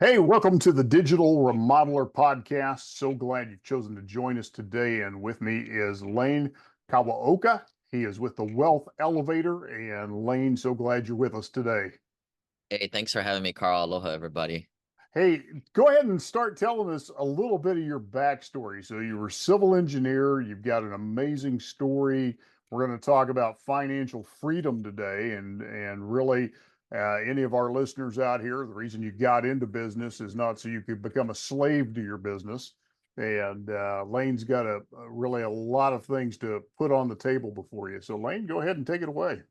Hey, welcome to the Digital Remodeler Podcast. So glad you've chosen to join us today. And with me is Lane Kawaoka. He is with the Wealth Elevator. And Lane, so glad you're with us today. Hey, thanks for having me, Carl. Aloha, everybody. Hey, go ahead and start telling us a little bit of your backstory. So, you were a civil engineer, you've got an amazing story. We're going to talk about financial freedom today, and really, any of our listeners out here, the reason you got into business is not so you could become a slave to your business. And Lane's got really a lot of things to put on the table before you. So, Lane, go ahead and take it away.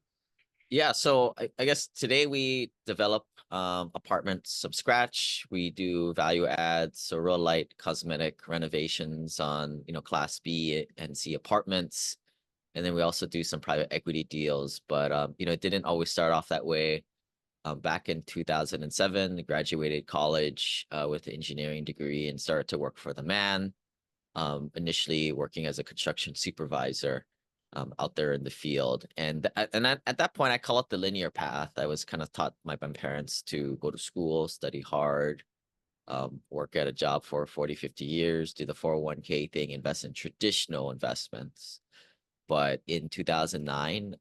Yeah, so I guess today we develop apartments from scratch. We do value adds, so real light cosmetic renovations on, Class B and C apartments. And then we also do some private equity deals, but it didn't always start off that way. Back in 2007, I graduated college with an engineering degree and started to work for the man. Initially working as a construction supervisor out there in the field. At that point, I call it the linear path. I was kind of taught by my parents to go to school, study hard, work at a job for 40, 50 years, do the 401k thing, invest in traditional investments. But in 2009,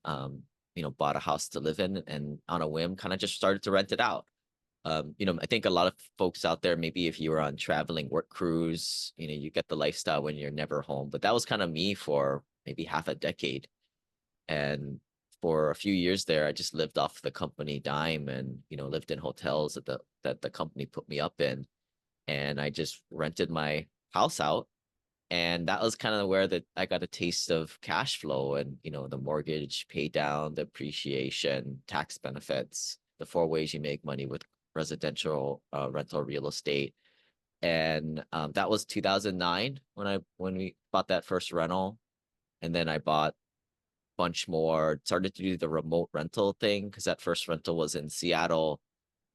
bought a house to live in and on a whim, kind of just started to rent it out. I think a lot of folks out there, maybe if you were on traveling work crews, you get the lifestyle when you're never home. But that was kind of me for maybe half a decade. And for a few years there, I just lived off the company dime and, lived in hotels that the company put me up in. And I just rented my house out. And that was kind of where I got a taste of cash flow and, the mortgage pay down, the appreciation, tax benefits, the four ways you make money with residential rental real estate. And that was 2009 when we bought that first rental. And then I bought a bunch more, started to do the remote rental thing because that first rental was in Seattle.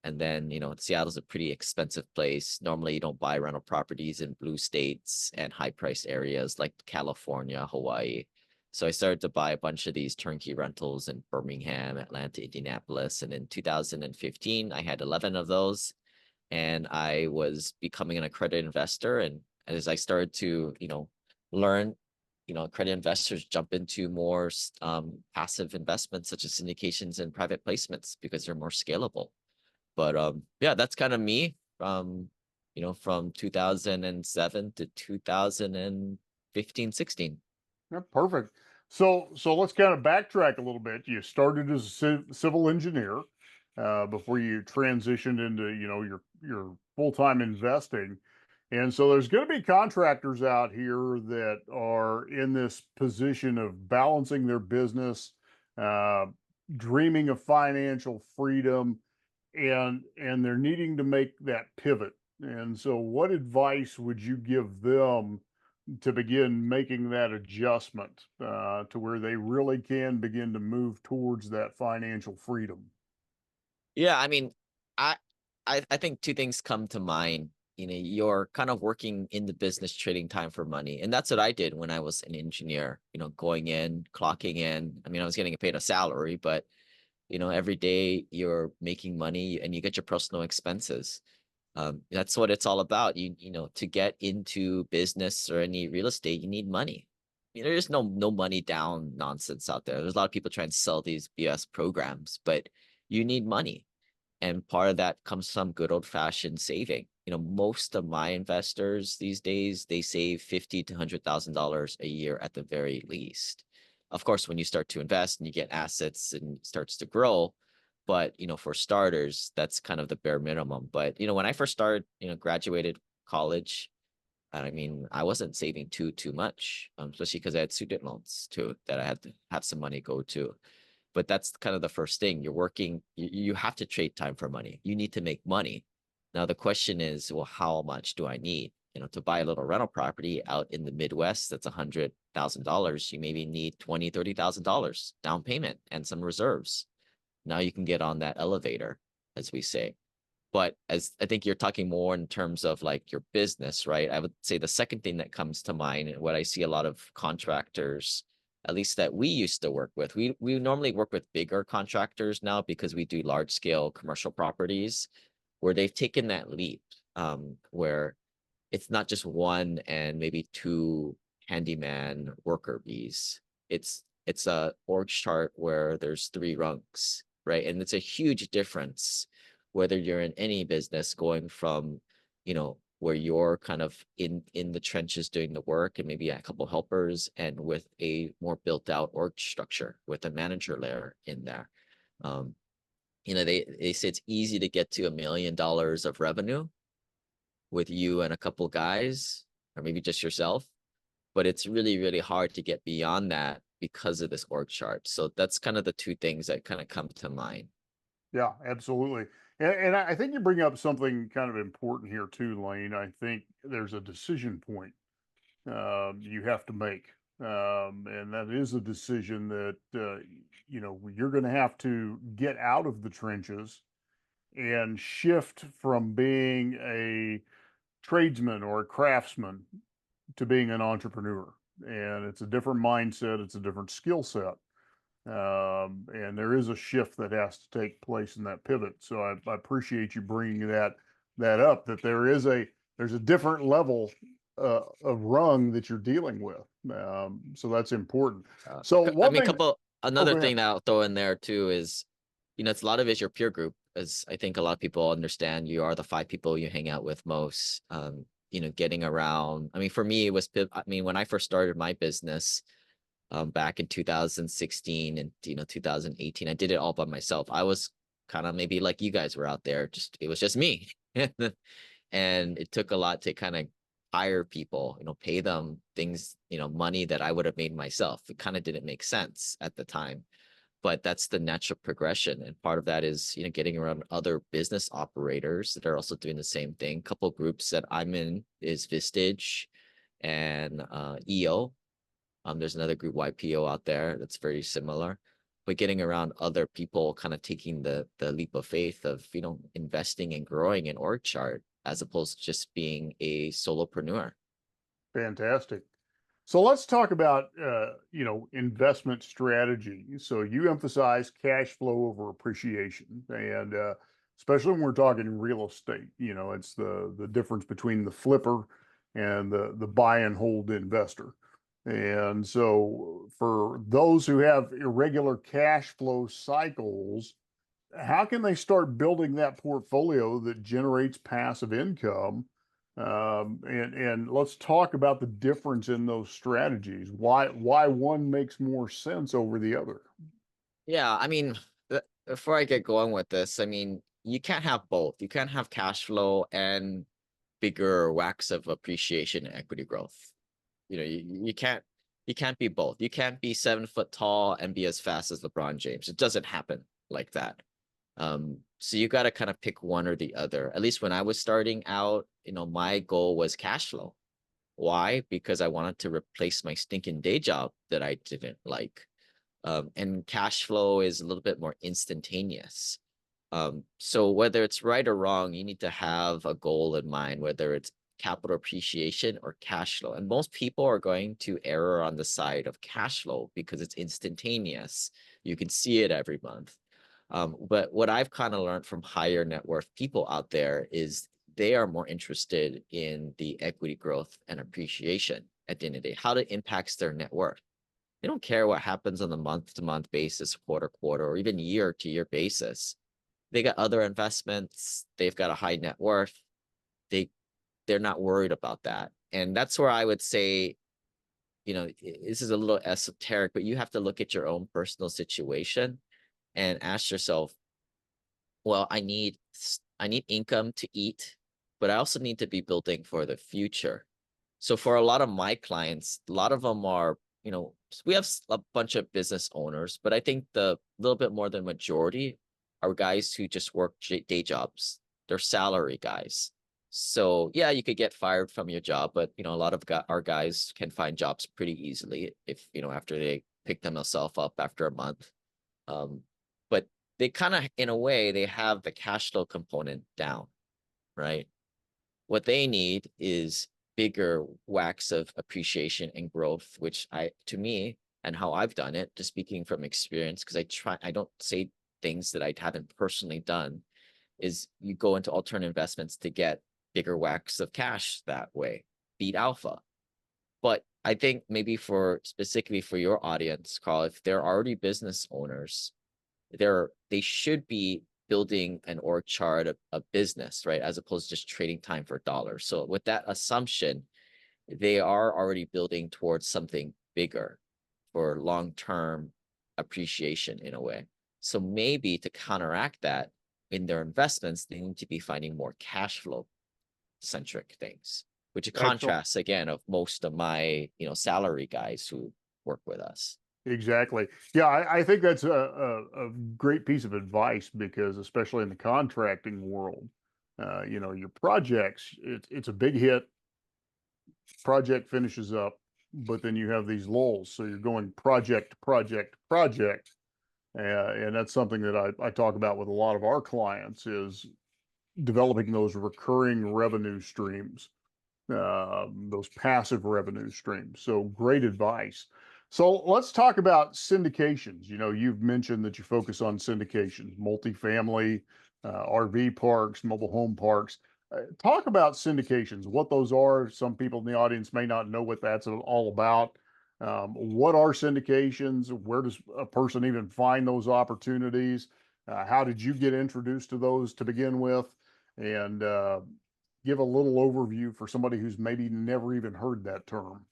And then, Seattle's a pretty expensive place. Normally, you don't buy rental properties in blue states and high price areas like California, Hawaii. So I started to buy a bunch of these turnkey rentals in Birmingham, Atlanta, Indianapolis. And in 2015, I had 11 of those. And I was becoming an accredited investor. And as I started to, learn, accredited investors jump into more passive investments such as syndications and private placements because they're more scalable. But yeah, that's kind of me from 2007 to 2015, 16. Yeah, perfect. So let's kind of backtrack a little bit. You started as a civil engineer before you transitioned into, your full-time investing. And so there's going to be contractors out here that are in this position of balancing their business, uh, dreaming of financial freedom, and they're needing to make that pivot. And so, what advice would you give them to begin making that adjustment to where they really can begin to move towards that financial freedom? Yeah, I mean, I I think two things come to mind. You're kind of working in the business trading time for money. And that's what I did when I was an engineer, going in, clocking in. I mean, I was getting paid a salary, but every day you're making money and you get your personal expenses. That's what it's all about. To get into business or any real estate, you need money. There's no money down nonsense out there. There's a lot of people trying to sell these BS programs, but you need money. And part of that comes from good old fashioned saving. Most of my investors these days, they save 50 to $100,000 a year at the very least. Of course, when you start to invest and you get assets and it starts to grow, but for starters, that's kind of the bare minimum. But when I first started, graduated college, I mean, I wasn't saving too much, especially because I had student loans too that I had to have some money go to. But that's kind of the first thing. You're working, you have to trade time for money. You need to make money. Now the question is, well, how much do I need? To buy a little rental property out in the Midwest, that's $100,000. You maybe need $20,000, $30,000 down payment and some reserves. Now you can get on that elevator, as we say. But as I think you're talking more in terms of like your business, right? I would say the second thing that comes to mind, and what I see a lot of contractors, at least that we used to work with, we normally work with bigger contractors now because we do large scale commercial properties. where they've taken that leap, where it's not just one and maybe two handyman worker bees. It's a org chart where there's three rungs, right? And it's a huge difference whether you're in any business going from, where you're kind of in the trenches doing the work and maybe a couple helpers, and with a more built out org structure with a manager layer in there. Um, they say it's easy to get to $1 million of revenue with you and a couple guys, or maybe just yourself, but it's really, really hard to get beyond that because of this org chart. So that's kind of the two things that kind of come to mind. Yeah, absolutely. And I think you bring up something kind of important here too, Lane. I think there's a decision point you have to make. And that is a decision that, you're going to have to get out of the trenches and shift from being a tradesman or a craftsman to being an entrepreneur. And it's a different mindset, it's a different skill set. And there is a shift that has to take place in that pivot. So I appreciate you bringing that up. That there's a different level of rung that you're dealing with. So that's important. So I one mean, thing. Oh, another go ahead. thing that I'll throw in there too is, it's a lot of it is your peer group, as I think a lot of people understand. You are the five people you hang out with most. Getting around. I mean, for me, it was, when I first started my business, back in 2016 and 2018, I did it all by myself. I was kind of maybe like you guys were out there, it was just me. And it took a lot to kind of hire people, pay them things, money that I would have made myself. It kind of didn't make sense at the time, but that's the natural progression. And part of that is, getting around other business operators that are also doing the same thing. Couple groups that I'm in is Vistage and EO. There's another group, YPO, out there that's very similar, but getting around other people, kind of taking the leap of faith of, investing and growing an org chart as opposed to just being a solopreneur. Fantastic. So let's talk about investment strategy. So you emphasize cash flow over appreciation, and especially when we're talking real estate, it's the difference between the flipper and the buy and hold investor. And so for those who have irregular cash flow cycles, how can they start building that portfolio that generates passive income? And let's talk about the difference in those strategies. Why one makes more sense over the other? Yeah, I mean, before I get going with this, I mean, you can't have both. You can't have cash flow and bigger whacks of appreciation and equity growth. You can't be both. You can't be 7 foot tall and be as fast as LeBron James. It doesn't happen like that. So you got to kind of pick one or the other. At least when I was starting out, my goal was cash flow. Why? Because I wanted to replace my stinking day job that I didn't like. And cash flow is a little bit more instantaneous. So whether it's right or wrong, you need to have a goal in mind, whether it's capital appreciation or cash flow. And most people are going to err on the side of cash flow because it's instantaneous. You can see it every month. But what I've kind of learned from higher net worth people out there is they are more interested in the equity growth and appreciation at the end of the day, how it impacts their net worth. They don't care what happens on the month to month basis, quarter, or even year to year basis. They got other investments. They've got a high net worth. They they're not worried about that. And that's where I would say, this is a little esoteric, but you have to look at your own personal situation and ask yourself, well, I need income to eat, but I also need to be building for the future. So for a lot of my clients, a lot of them are, we have a bunch of business owners, but I think the little bit more than majority are guys who just work day jobs. They're salary guys. So yeah, you could get fired from your job, but a lot of our guys can find jobs pretty easily if, after they pick themselves up after a month. But they kind of, in a way, they have the cash flow component down, right? What they need is bigger whacks of appreciation and growth, which to me, and how I've done it, just speaking from experience, because I don't say things that I haven't personally done, is you go into alternative investments to get bigger whacks of cash that way, beat alpha. But I think maybe for specifically for your audience, Carl, if they're already business owners, they should be building an org chart of a business, right? As opposed to just trading time for dollars. So with that assumption, they are already building towards something bigger for long-term appreciation in a way. So maybe to counteract that in their investments, they need to be finding more cash flow centric things, which Excellent. contrasts again of most of my, salary guys who work with us. Exactly. Yeah, I think that's a great piece of advice because especially in the contracting world, your projects, it's a big hit, project finishes up, but then you have these lulls. So you're going project to project to project. And that's something that I talk about with a lot of our clients is developing those recurring revenue streams, those passive revenue streams. So great advice. So let's talk about syndications. You've mentioned that you focus on syndications, multifamily, RV parks, mobile home parks. Talk about syndications, what those are. Some people in the audience may not know what that's all about. What are syndications? Where does a person even find those opportunities? How did you get introduced to those to begin with? And give a little overview for somebody who's maybe never even heard that term.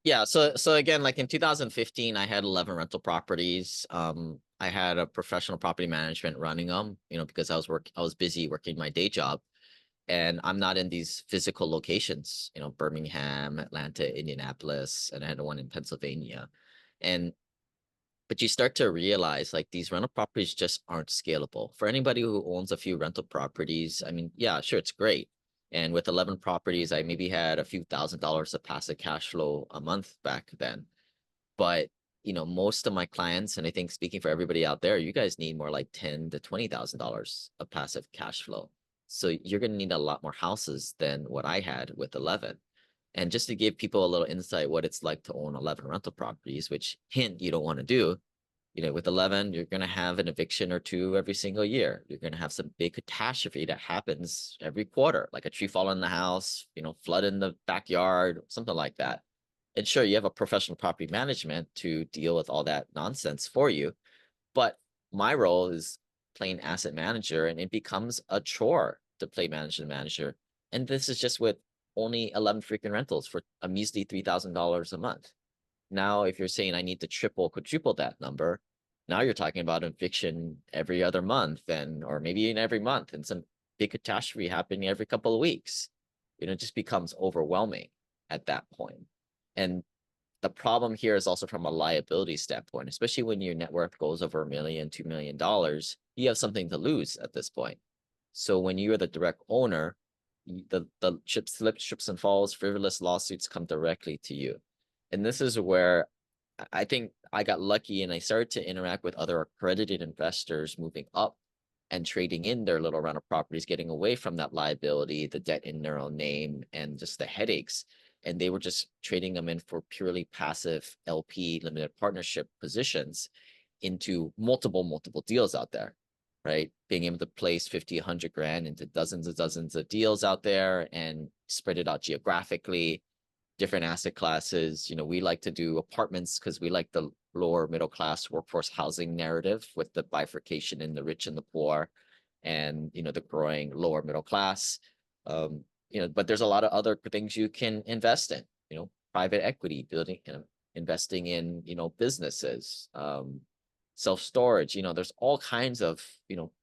Yeah, so again, like in 2015, I had 11 rental properties. I had a professional property management running them, because I was busy working my day job, and I'm not in these physical locations, Birmingham, Atlanta, Indianapolis, and I had one in Pennsylvania. And but you start to realize like these rental properties just aren't scalable. For anybody who owns a few rental properties, I mean, yeah, sure, it's great. And with 11 properties, I maybe had a few $1,000s of passive cash flow a month back then. But, most of my clients, and I think speaking for everybody out there, you guys need more like $10,000 to $20,000 of passive cash flow. So you're going to need a lot more houses than what I had with 11. And just to give people a little insight what it's like to own 11 rental properties, which hint you don't want to do, with 11, you're going to have an eviction or two every single year. You're going to have some big catastrophe that happens every quarter, like a tree fall in the house, flood in the backyard, something like that. And sure, you have a professional property management to deal with all that nonsense for you. But my role is playing asset manager, and it becomes a chore to play manager. And this is just with only 11 freaking rentals for a measly $3,000 a month. Now, if you're saying I need to triple, quadruple that number, now you're talking about eviction every other month, or maybe in every month, and some big catastrophe happening every couple of weeks. It just becomes overwhelming at that point. And the problem here is also from a liability standpoint, especially when your net worth goes over $1 million, $2 million, you have something to lose at this point. So when you're the direct owner, the trips and falls, frivolous lawsuits come directly to you. And this is where I think I got lucky and I started to interact with other accredited investors moving up and trading in their little rental properties, getting away from that liability, the debt in their own name, and just the headaches. And they were just trading them in for purely passive LP limited partnership positions into multiple deals out there, right? Being able to place 50, 100 grand into dozens of deals out there and spread it out geographically, different asset classes. We like to do apartments because we like the lower middle class workforce housing narrative with the bifurcation in the rich and the poor, and the growing lower middle class. But there's a lot of other things you can invest in. Private equity, building, investing in businesses, self-storage. There's all kinds of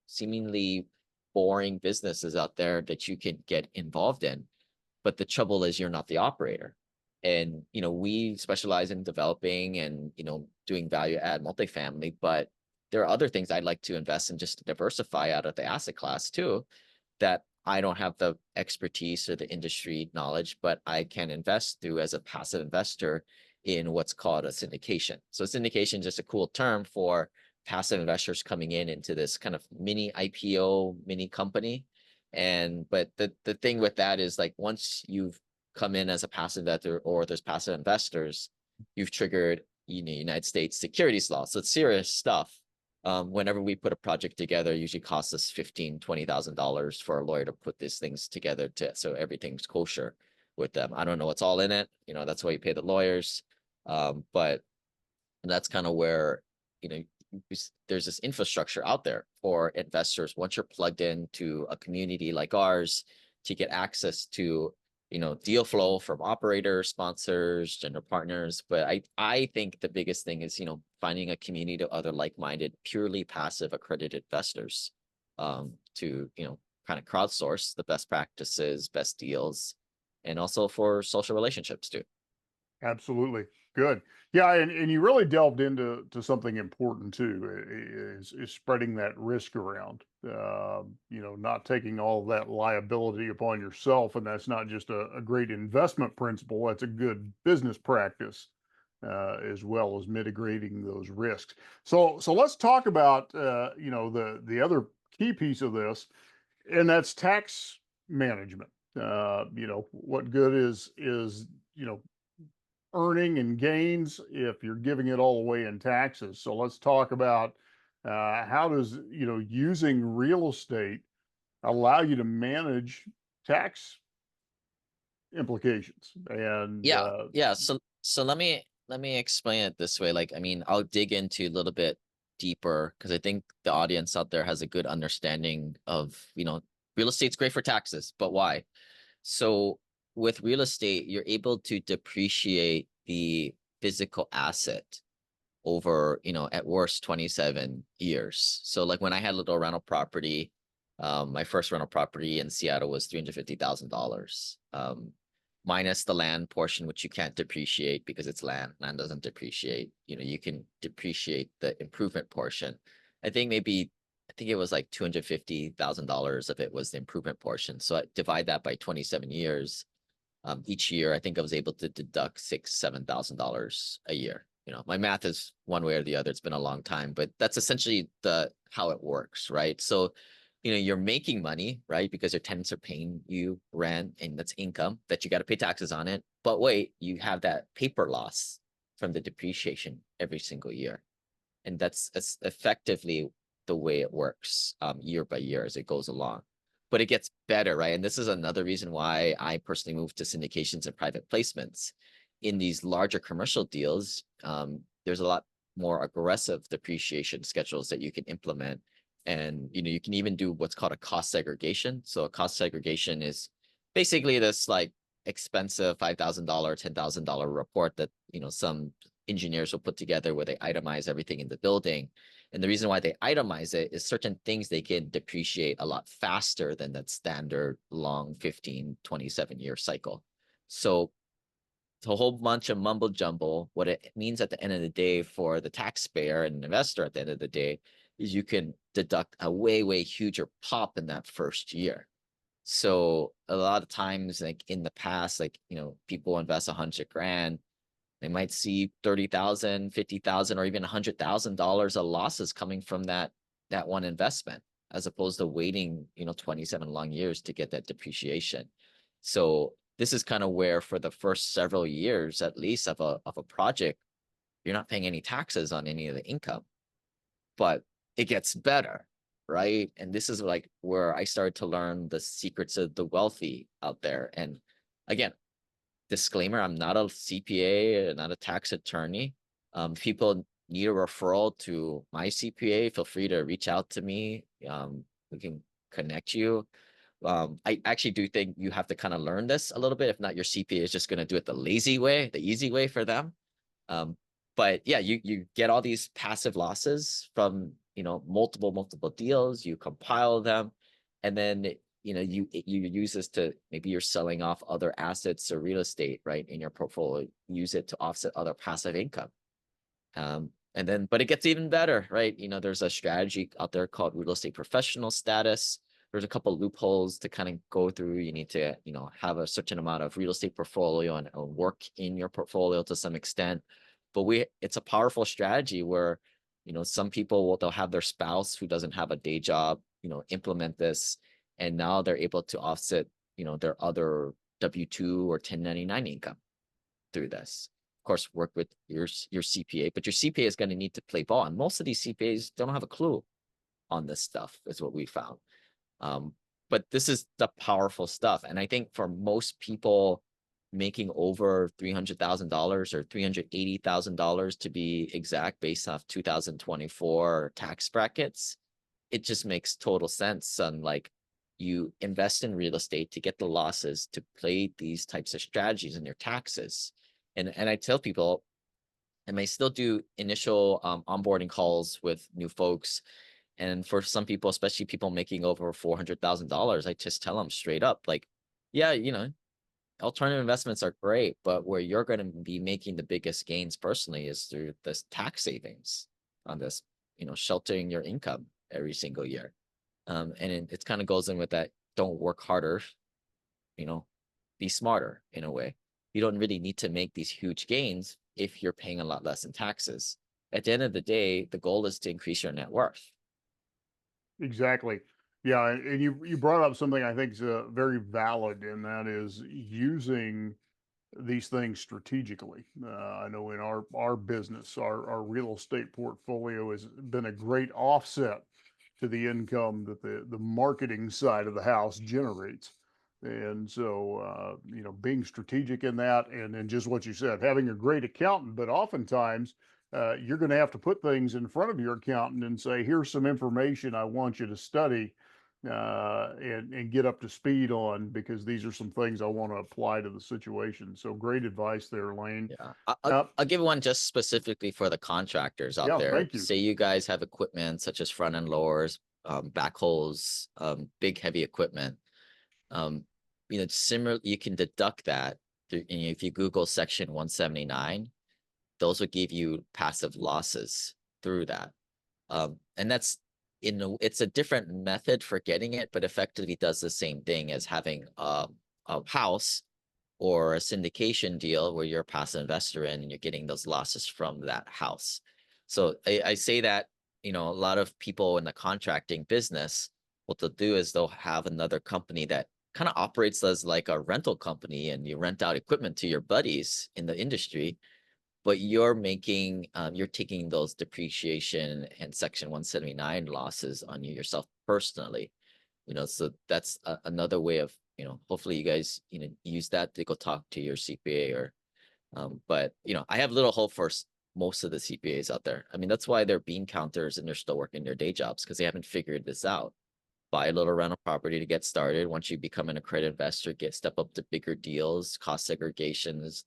seemingly boring businesses out there that you can get involved in. But the trouble is you're not the operator. And, we specialize in developing and, doing value add multifamily, but there are other things I'd like to invest in just to diversify out of the asset class too, that I don't have the expertise or the industry knowledge, but I can invest through as a passive investor in what's called a syndication. So syndication is just a cool term for passive investors coming into this kind of mini IPO, mini company. But the thing with that is like once you've come in as a passive investor or there's passive investors, you've triggered United States securities law. So it's serious stuff. Whenever we put a project together, it usually costs us $15,000-$20,000 for a lawyer to put these things together so everything's kosher with them. I don't know what's all in it. That's why you pay the lawyers. But that's kind of where, there's this infrastructure out there for investors. Once you're plugged into a community like ours to get access to, deal flow from operators, sponsors, general partners. But I think the biggest thing is, finding a community of other like-minded, purely passive accredited investors, to, kind of crowdsource the best practices, best deals, and also for social relationships too. Absolutely. Good. Yeah, and you really delved into something important too, is spreading that risk around. Not taking all of that liability upon yourself, and that's not just a great investment principle. That's a good business practice, as well as mitigating those risks. So let's talk about the other key piece of this, and that's tax management. What good is earning and gains if you're giving it all away in taxes. So let's talk about how does using real estate allow you to manage tax implications and Yeah. So let me explain it this way. Like, I mean, I'll dig into a little bit deeper because I think the audience out there has a good understanding of, real estate's great for taxes, but why? So with real estate, you're able to depreciate the physical asset over, at worst 27 years. So like when I had a little rental property, my first rental property in Seattle was $350,000, minus the land portion, which you can't depreciate because it's land. Land doesn't depreciate. You can depreciate the improvement portion. I think it was like $250,000 of it was the improvement portion. So I divide that by 27 years. Each year, I think I was able to deduct $7,000 a year. My math is one way or the other. It's been a long time, but that's essentially how it works, right? So, you're making money, right? Because your tenants are paying you rent, and that's income that you got to pay taxes on it. But wait, you have that paper loss from the depreciation every single year, and that's effectively the way it works, year by year as it goes along. But it gets better, right? And this is another reason why I personally moved to syndications and private placements. In these larger commercial deals, there's a lot more aggressive depreciation schedules that you can implement. And, you can even do what's called a cost segregation. So a cost segregation is basically this like expensive $5,000, $10,000 report that, some engineers will put together where they itemize everything in the building. And the reason why they itemize it is certain things they can depreciate a lot faster than that standard long 15, 27-year cycle. So it's a whole bunch of mumbo jumbo. What it means at the end of the day for the taxpayer and investor at the end of the day is you can deduct a way, way huger pop in that first year. So a lot of times, like in the past, like, people invest 100 grand, they might see 30,000, 50,000, or even $100,000 of losses coming from that one investment, as opposed to waiting, 27 long years to get that depreciation. So this is kind of where for the first several years, at least of a project, you're not paying any taxes on any of the income, but it gets better, right? And this is like where I started to learn the secrets of the wealthy out there. And again, disclaimer, I'm not a CPA, not a tax attorney. If people need a referral to my CPA, feel free to reach out to me. We can connect you. I actually do think you have to kind of learn this a little bit. If not, your CPA is just going to do it the lazy way, the easy way for them. But yeah, you get all these passive losses from, multiple deals, you compile them, and then, you use this to, maybe you're selling off other assets or real estate, right, in your portfolio, use it to offset other passive income. But it gets even better, right? There's a strategy out there called real estate professional status. There's a couple of loopholes to kind of go through. You need to, have a certain amount of real estate portfolio and work in your portfolio to some extent. But it's a powerful strategy where, some people they'll have their spouse who doesn't have a day job, implement this, and now they're able to offset, their other W-2 or 1099 income through this. course, work with your CPA, but your CPA is going to need to play ball. And most of these CPAs don't have a clue on this stuff, is what we found. But this is the powerful stuff. And I think for most people making over $300,000 or $380,000 to be exact, based off 2024 tax brackets, it just makes total sense. On like, you invest in real estate to get the losses to play these types of strategies in your taxes. And I tell people, I may still do initial onboarding calls with new folks. And for some people, especially people making over $400,000, I just tell them straight up, like, yeah, alternative investments are great, but where you're going to be making the biggest gains personally is through this tax savings on this, sheltering your income every single year. And it kind of goes in with that, don't work harder, be smarter in a way. You don't really need to make these huge gains if you're paying a lot less in taxes. At the end of the day, the goal is to increase your net worth. Exactly. Yeah, and you brought up something I think is very valid, and that is using these things strategically. I know in our business, our real estate portfolio has been a great offset to the income that the marketing side of the house generates. And so, being strategic in that, and then just what you said, having a great accountant, but oftentimes you're going to have to put things in front of your accountant and say, here's some information I want you to study and get up to speed on, because these are some things I want to apply to the situation. So great advice there, Lane. Yeah, I'll give one just specifically for the contractors out Yeah, there. thank you. Say you guys have equipment such as front end lowers, backhoes, big heavy equipment. Similar, you can deduct that if you Google Section 179, those will give you passive losses through that. And that's it's a different method for getting it, but effectively does the same thing as having a house or a syndication deal where you're a passive investor in and you're getting those losses from that house. So I say that, a lot of people in the contracting business, what they'll do is they'll have another company that kind of operates as like a rental company, and you rent out equipment to your buddies in the industry, but you're taking those depreciation and Section 179 losses on you yourself personally. So that's another way of, hopefully you guys, use that to go talk to your CPA or, but, I have little hope for most of the CPAs out there. I mean, that's why they're bean counters and they're still working their day jobs, because they haven't figured this out. Buy a little rental property to get started. Once you become an accredited investor, step up to bigger deals, cost segregations,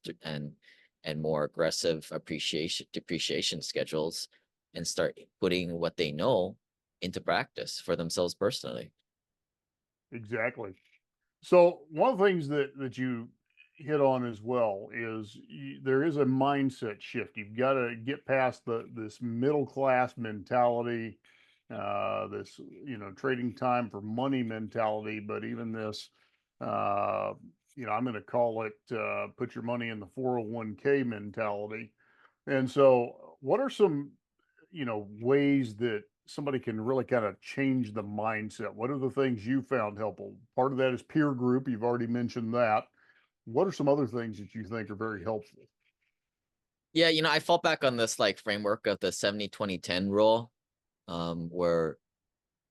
and more aggressive depreciation schedules, and start putting what they know into practice for themselves personally. Exactly. So one of the things that you hit on as well is there is a mindset shift. You've got to get past this middle class mentality, this trading time for money mentality, but even this, I'm going to call it put your money in the 401k mentality. And so, what are some ways that somebody can really kind of change the mindset? What are the things you found helpful? Part of that is peer group. You've already mentioned that. What are some other things that you think are very helpful? Yeah, I fall back on this like framework of the 70-20-10 rule, where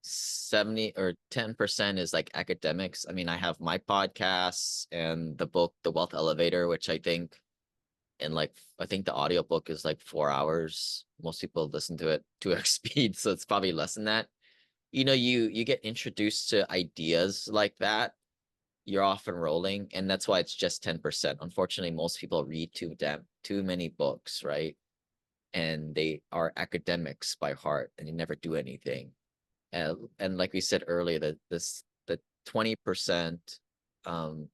70 or 10% is like academics. I mean, I have my podcasts and the book, The Wealth Elevator, which I think the audiobook is like 4 hours. Most people listen to it 2x speed, so it's probably less than that. You get introduced to ideas like that, you're off and rolling, and that's why it's just 10%. Unfortunately, most people read too many books, right? And they are academics by heart, and they never do anything. And like we said earlier, the 20%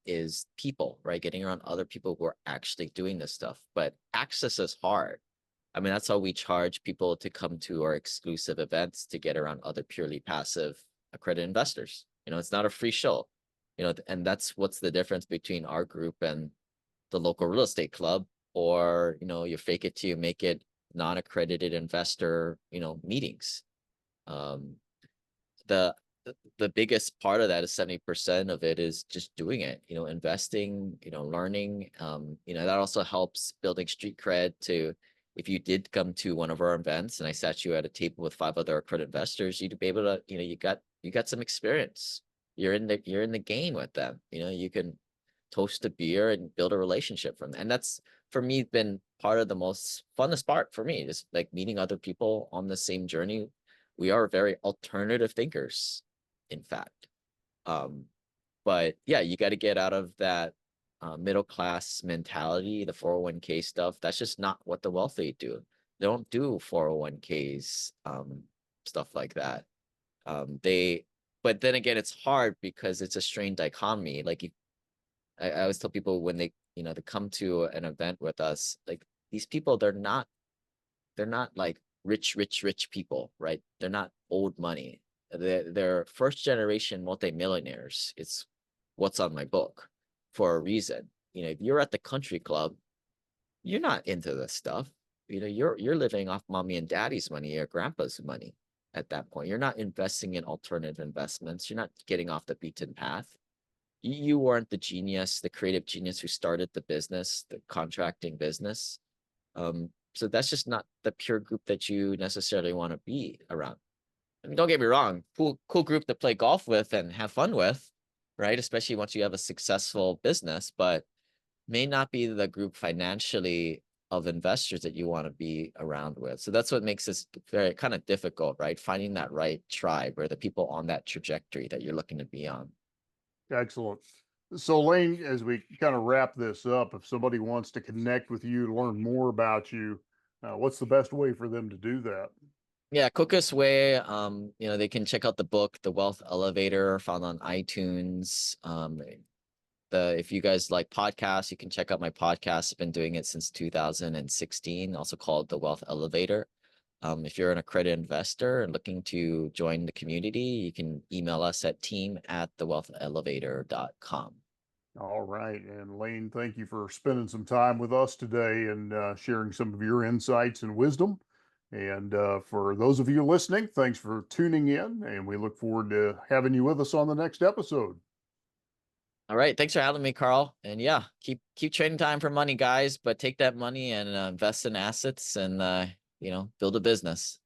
is people, right? Getting around other people who are actually doing this stuff. But access is hard. I mean, that's how we charge people to come to our exclusive events, to get around other purely passive accredited investors. It's not a free show, and that's what's the difference between our group and the local real estate club, or, you fake it till you make it non-accredited investor, meetings. The the biggest part of that is 70% of it is just doing it, investing, learning. That also helps building street cred to, if you did come to one of our events and I sat you at a table with 5 other accredited investors, you'd be able to, you got some experience. You're in the game with them. You can toast a beer and build a relationship from that. And that's, for me, been part of the most funnest part for me, is like meeting other people on the same journey. We are very alternative thinkers, in fact. But yeah, you got to get out of that middle class mentality, the 401k stuff. That's just not what the wealthy do. They don't do 401ks, stuff like that. But then again, it's hard because it's a strained dichotomy. Like, I always tell people when they come to an event with us, like, these people, they're not like rich people, right? They're not old money. They're first generation multimillionaires. It's what's on my book for a reason. If you're at the country club, you're not into this stuff. You're living off mommy and daddy's money or grandpa's money at that point. You're not investing in alternative investments. You're not getting off the beaten path. You weren't the genius, the creative genius who started the business, the contracting business. So that's just not the pure group that you necessarily want to be around. I mean, don't get me wrong, cool group to play golf with and have fun with, right? Especially once you have a successful business, but may not be the group financially of investors that you want to be around with. So that's what makes this very kind of difficult, right? Finding that right tribe, or the people on that trajectory that you're looking to be on. Excellent. So Lane, as we kind of wrap this up, if somebody wants to connect with you to learn more about you, what's the best way for them to do that? Yeah, quickest way, they can check out the book, The Wealth Elevator, found on iTunes. If you guys like podcasts, you can check out my podcast. I've been doing it since 2016, also called The Wealth Elevator. If you're an accredited investor and looking to join the community, you can email us at team@thewealthelevator.com. All right. And Lane, thank you for spending some time with us today and sharing some of your insights and wisdom. And for those of you listening, thanks for tuning in. And we look forward to having you with us on the next episode. All right. Thanks for having me, Carl. And yeah, keep trading time for money, guys, but take that money and invest in assets and, build a business.